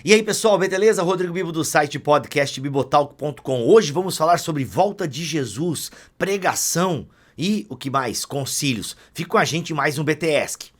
E aí pessoal, beleza? Rodrigo Bibo do site podcastbibotalk.com. Hoje vamos falar sobre volta de Jesus, pregação e o que mais? Concílios. Fica com a gente em mais um BTS.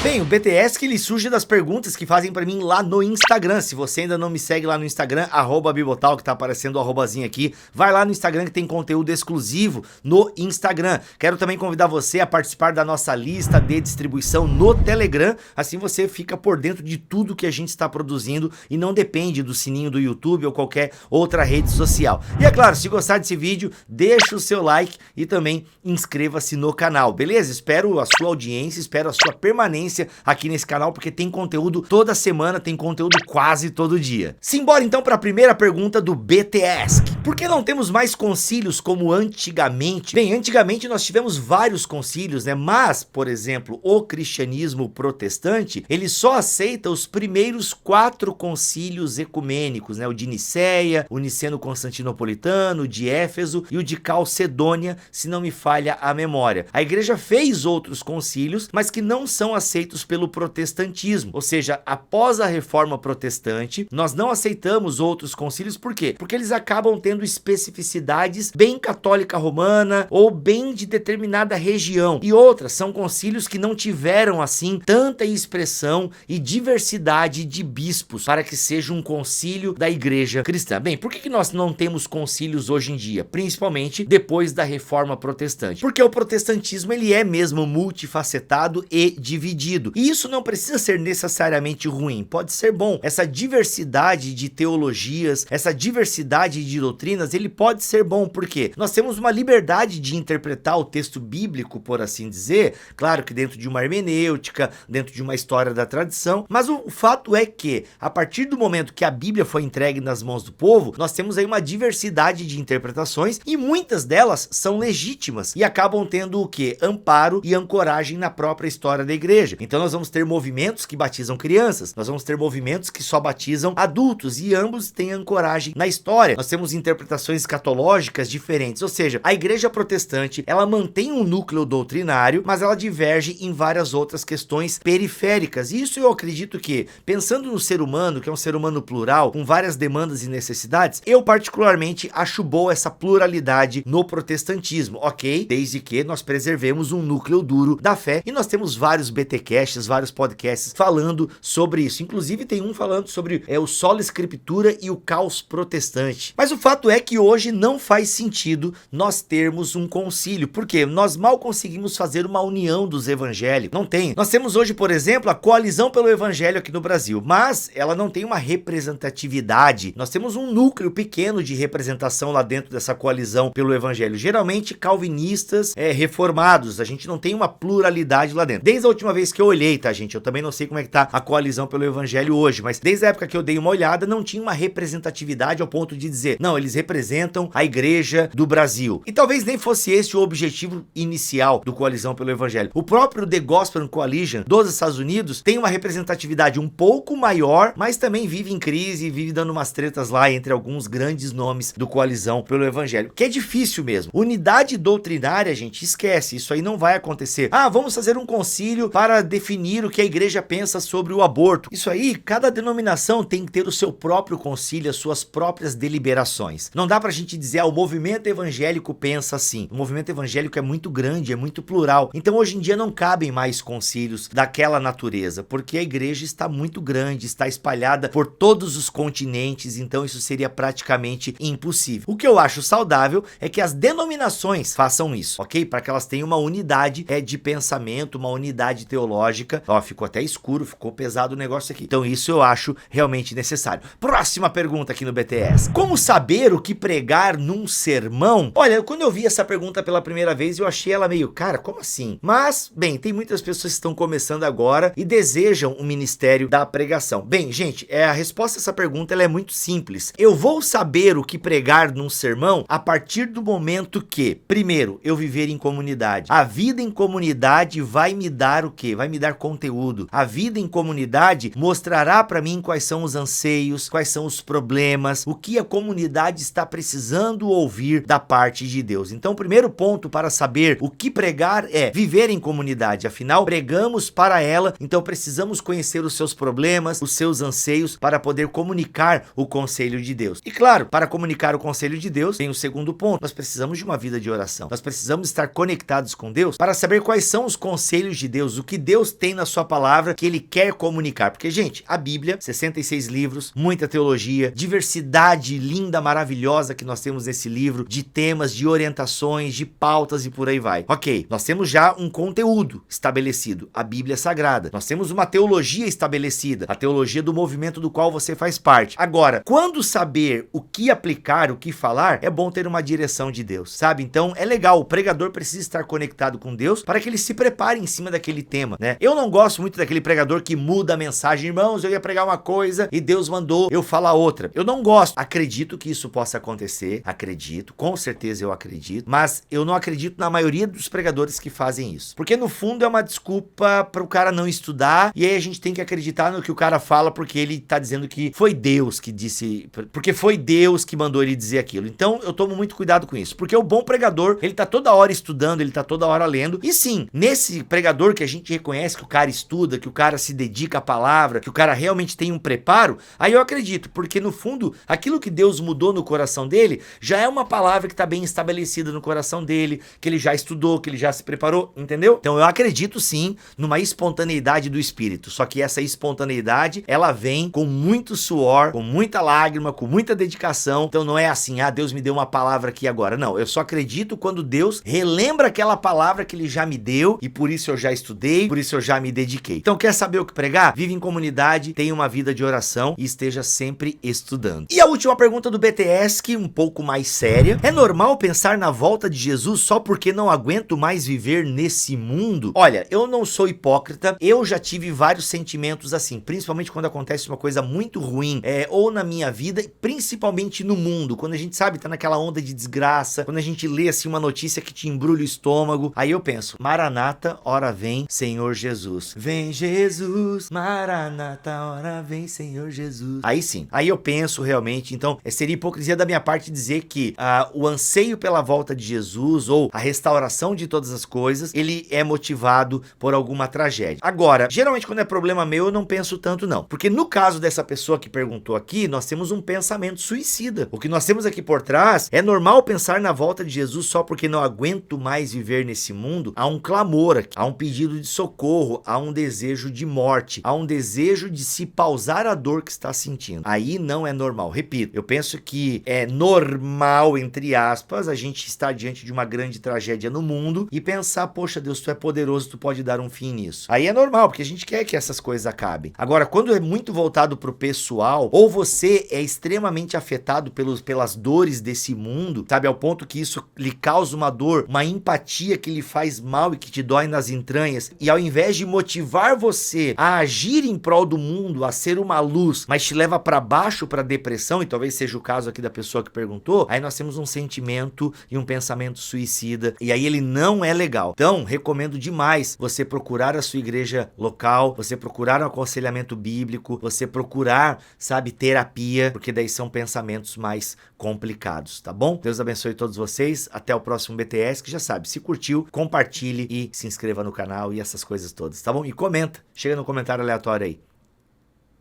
Bem, o BTS ele surge das perguntas que fazem pra mim lá no Instagram. Se você ainda não me segue lá no Instagram, @bibotalk, tá aparecendo o arrobazinho aqui. Vai lá no Instagram que tem conteúdo exclusivo no Instagram. Quero também convidar você a participar da nossa lista de distribuição no Telegram. Assim você fica por dentro de tudo que a gente está produzindo e não depende do sininho do YouTube ou qualquer outra rede social. E é claro, se gostar desse vídeo, deixa o seu like e também inscreva-se no canal, beleza? Espero a sua audiência, espero a sua permanência aqui nesse canal, porque tem conteúdo toda semana, tem conteúdo quase todo dia. Simbora então para a primeira pergunta do BTS. Por que não temos mais concílios como antigamente? Bem, antigamente nós tivemos vários concílios, né? Mas, por exemplo, o cristianismo protestante, ele só aceita os primeiros 4 concílios ecumênicos, né? O de Nicéia, o Niceno-Constantinopolitano, o de Éfeso e o de Calcedônia, se não me falha a memória. A igreja fez outros concílios, mas que não são aceitos pelo protestantismo, ou seja, após a reforma protestante, nós não aceitamos outros concílios, por quê? Porque eles acabam tendo especificidades bem católica romana ou bem de determinada região, e outras são concílios que não tiveram assim tanta expressão e diversidade de bispos para que seja um concílio da igreja cristã. Bem, por que nós não temos concílios hoje em dia? Principalmente depois da reforma protestante, porque o protestantismo ele é mesmo multifacetado e dividido. E isso não precisa ser necessariamente ruim, pode ser bom. Essa diversidade de teologias, essa diversidade de doutrinas, ele pode ser bom, porque nós temos uma liberdade de interpretar o texto bíblico, por assim dizer, claro que dentro de uma hermenêutica, dentro de uma história da tradição, mas o fato é que, a partir do momento que a Bíblia foi entregue nas mãos do povo, nós temos aí uma diversidade de interpretações e muitas delas são legítimas e acabam tendo o quê? Amparo e ancoragem na própria história da igreja. Então nós vamos ter movimentos que batizam crianças, nós vamos ter movimentos que só batizam adultos e ambos têm ancoragem na história. Nós temos interpretações escatológicas diferentes, ou seja, a igreja protestante, ela mantém um núcleo doutrinário, mas ela diverge em várias outras questões periféricas. E isso eu acredito que, pensando no ser humano, que é um ser humano plural, com várias demandas e necessidades, eu particularmente acho boa essa pluralidade no protestantismo, ok? Desde que nós preservemos um núcleo duro da fé, e nós temos vários BTcasts, vários podcasts falando sobre isso. Inclusive tem um falando sobre o Sola Escritura e o caos protestante. Mas o fato é que hoje não faz sentido nós termos um concílio, porque nós mal conseguimos fazer uma união dos evangélicos. Não tem. Nós temos hoje, por exemplo, a coalizão pelo evangelho aqui no Brasil, mas ela não tem uma representatividade. Nós temos um núcleo pequeno de representação lá dentro dessa coalizão pelo evangelho. Geralmente calvinistas reformados. A gente não tem uma pluralidade lá dentro. Desde a última vez que eu olhei, tá, gente? Eu também não sei como é que tá a coalizão pelo evangelho hoje, mas desde a época que eu dei uma olhada, não tinha uma representatividade ao ponto de dizer, não, eles representam a igreja do Brasil. E talvez nem fosse esse o objetivo inicial do coalizão pelo evangelho. O próprio The Gospel Coalition dos Estados Unidos tem uma representatividade um pouco maior, mas também vive em crise, vive dando umas tretas lá entre alguns grandes nomes do coalizão pelo evangelho, que é difícil mesmo. Unidade doutrinária, gente, esquece, isso aí não vai acontecer. Ah, vamos fazer um concílio para definir o que a igreja pensa sobre o aborto. Isso aí, cada denominação tem que ter o seu próprio concílio, as suas próprias deliberações. Não dá pra gente dizer, o movimento evangélico pensa assim. O movimento evangélico é muito grande, é muito plural. Então hoje em dia não cabem mais concílios daquela natureza, porque a igreja está muito grande, está espalhada por todos os continentes, então isso seria praticamente impossível. O que eu acho saudável é que as denominações façam isso, ok? Para que elas tenham uma unidade de pensamento, uma unidade teológica. Ó, ficou até escuro, ficou pesado o negócio aqui. Então isso eu acho realmente necessário. Próxima pergunta aqui no BTS. Como saber o que pregar num sermão? Olha, quando eu vi essa pergunta pela primeira vez, eu achei ela meio, cara, como assim? Mas, bem, tem muitas pessoas que estão começando agora e desejam o ministério da pregação. Bem, gente, a resposta a essa pergunta ela é muito simples. Eu vou saber o que pregar num sermão a partir do momento que, primeiro, eu viver em comunidade. A vida em comunidade vai me dar o quê? Vai vai me dar conteúdo. A vida em comunidade mostrará para mim quais são os anseios, quais são os problemas, o que a comunidade está precisando ouvir da parte de Deus. Então, o primeiro ponto para saber o que pregar é viver em comunidade. Afinal, pregamos para ela, então precisamos conhecer os seus problemas, os seus anseios para poder comunicar o conselho de Deus. E claro, para comunicar o conselho de Deus, tem o segundo ponto. Nós precisamos de uma vida de oração. Nós precisamos estar conectados com Deus para saber quais são os conselhos de Deus, o que Deus tem na sua palavra que ele quer comunicar. Porque, gente, a Bíblia, 66 livros, muita teologia, diversidade linda, maravilhosa que nós temos nesse livro, de temas, de orientações, de pautas e por aí vai. Ok, nós temos já um conteúdo estabelecido, a Bíblia Sagrada. Nós temos uma teologia estabelecida, a teologia do movimento do qual você faz parte. Agora, quando saber o que aplicar, o que falar, é bom ter uma direção de Deus, sabe? Então, é legal, o pregador precisa estar conectado com Deus para que ele se prepare em cima daquele tema, né? Eu não gosto muito daquele pregador que muda a mensagem. Irmãos, eu ia pregar uma coisa e Deus mandou eu falar outra. Eu não gosto. Acredito que isso possa acontecer, acredito, com certeza eu acredito, mas eu não acredito na maioria dos pregadores que fazem isso. Porque no fundo é uma desculpa para o cara não estudar, e aí a gente tem que acreditar no que o cara fala porque ele tá dizendo que foi Deus que disse, porque foi Deus que mandou ele dizer aquilo. Então eu tomo muito cuidado com isso, porque o bom pregador, ele tá toda hora estudando, ele tá toda hora lendo, e sim, nesse pregador que a gente reconhece que o cara estuda, que o cara se dedica à palavra, que o cara realmente tem um preparo, aí eu acredito, porque no fundo, aquilo que Deus mudou no coração dele, já é uma palavra que tá bem estabelecida no coração dele, que ele já estudou, que ele já se preparou, entendeu? Então eu acredito sim numa espontaneidade do Espírito, só que essa espontaneidade, ela vem com muito suor, com muita lágrima, com muita dedicação. Então não é assim, Deus me deu uma palavra aqui agora. Não, eu só acredito quando Deus relembra aquela palavra que ele já me deu, e por isso eu já estudei, por isso eu já me dediquei. Então quer saber o que pregar? Vive em comunidade, tenha uma vida de oração e esteja sempre estudando. E a última pergunta do BTS, que um pouco mais séria: é normal pensar na volta de Jesus só porque não aguento mais viver nesse mundo? Olha, eu não sou hipócrita, eu já tive vários sentimentos assim, principalmente quando acontece uma coisa muito ruim, ou na minha vida, principalmente no mundo, quando a gente sabe, tá naquela onda de desgraça, quando a gente lê assim uma notícia que te embrulha o estômago, aí eu penso, Maranata, ora vem, Senhor Jesus. Vem Jesus, Maranata, ora vem, Senhor Jesus. Aí sim, aí eu penso realmente, então seria hipocrisia da minha parte dizer que o anseio pela volta de Jesus, ou a restauração de todas as coisas, ele é motivado por alguma tragédia. Agora, geralmente quando é problema meu, eu não penso tanto não, porque no caso dessa pessoa que perguntou aqui, nós temos um pensamento suicida. O que nós temos aqui por trás, é normal pensar na volta de Jesus só porque não aguento mais viver nesse mundo. Há um clamor aqui, há um pedido de socorro, há um desejo de morte, há um desejo de se pausar a dor que está sentindo. Aí não é normal. Repito, eu penso que é normal, entre aspas, a gente estar diante de uma grande tragédia no mundo e pensar, poxa Deus, tu é poderoso, tu pode dar um fim nisso. Aí é normal, porque a gente quer que essas coisas acabem. Agora, quando é muito voltado pro pessoal, ou você é extremamente afetado pelas dores desse mundo, sabe, ao ponto que isso lhe causa uma dor, uma empatia que lhe faz mal e que te dói nas entranhas, e ao invés de motivar você a agir em prol do mundo, a ser uma luz, mas te leva para baixo, para depressão, e talvez seja o caso aqui da pessoa que perguntou, aí nós temos um sentimento e um pensamento suicida, e aí ele não é legal. Então, recomendo demais você procurar a sua igreja local, você procurar um aconselhamento bíblico, você procurar, sabe, terapia, porque daí são pensamentos mais complicados, tá bom? Deus abençoe todos vocês, até o próximo BTS, que já sabe, se curtiu, compartilhe e se inscreva no canal e essas coisas todas, tá bom? E comenta, chega no comentário aleatório aí.